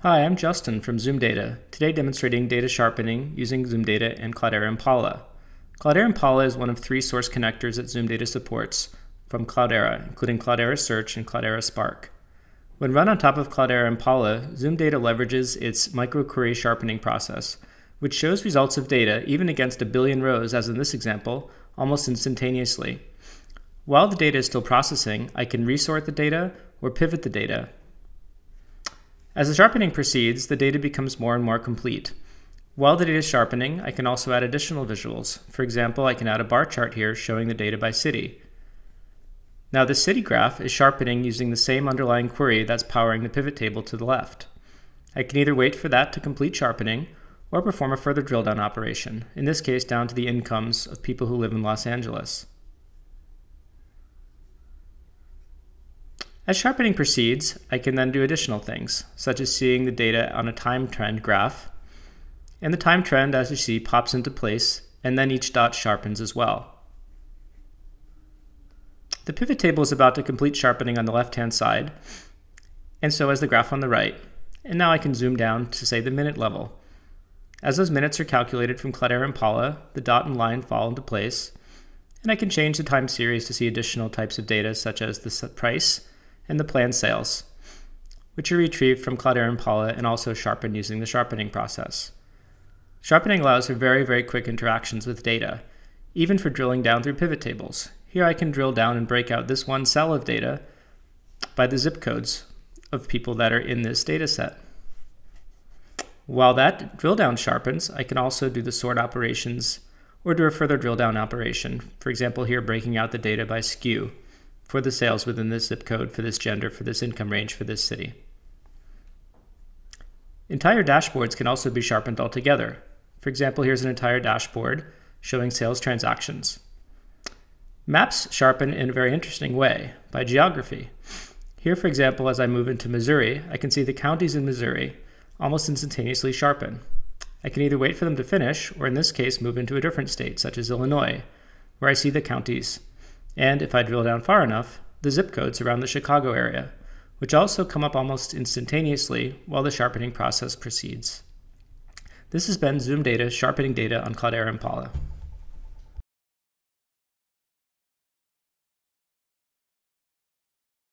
Hi, I'm Justin from Zoomdata, today demonstrating data sharpening using Zoomdata and Cloudera Impala. Cloudera Impala is one of 3 source connectors that Zoomdata supports from Cloudera, including Cloudera Search and Cloudera Spark. When run on top of Cloudera Impala, Zoomdata leverages its microquery sharpening process, which shows results of data even against a billion rows, as in this example, almost instantaneously. While the data is still processing, I can resort the data or pivot the data. As the sharpening proceeds, the data becomes more and more complete. While the data is sharpening, I can also add additional visuals. For example, I can add a bar chart here showing the data by city. Now the city graph is sharpening using the same underlying query that's powering the pivot table to the left. I can either wait for that to complete sharpening or perform a further drill down operation, in this case down to the incomes of people who live in Los Angeles. As sharpening proceeds, I can then do additional things, such as seeing the data on a time trend graph. And the time trend, as you see, pops into place, and then each dot sharpens as well. The pivot table is about to complete sharpening on the left-hand side, and so is the graph on the right. And now I can zoom down to, say, the minute level. As those minutes are calculated from Cloudera Impala, the dot and line fall into place, and I can change the time series to see additional types of data, such as the price and the planned sales, which are retrieved from Cloudera Impala and also sharpened using the sharpening process. Sharpening allows for very, very quick interactions with data, even for drilling down through pivot tables. Here I can drill down and break out this one cell of data by the zip codes of people that are in this data set. While that drill down sharpens, I can also do the sort operations or do a further drill down operation. For example, here breaking out the data by SKU for the sales within this zip code, for this gender, for this income range, for this city. Entire dashboards can also be sharpened altogether. For example, here's an entire dashboard showing sales transactions. Maps sharpen in a very interesting way by geography. Here, for example, as I move into Missouri, I can see the counties in Missouri almost instantaneously sharpen. I can either wait for them to finish, or in this case, move into a different state, such as Illinois, where I see the counties. And if I drill down far enough, the zip codes around the Chicago area, which also come up almost instantaneously while the sharpening process proceeds. This has been Zoomdata sharpening data on Cloudera Impala.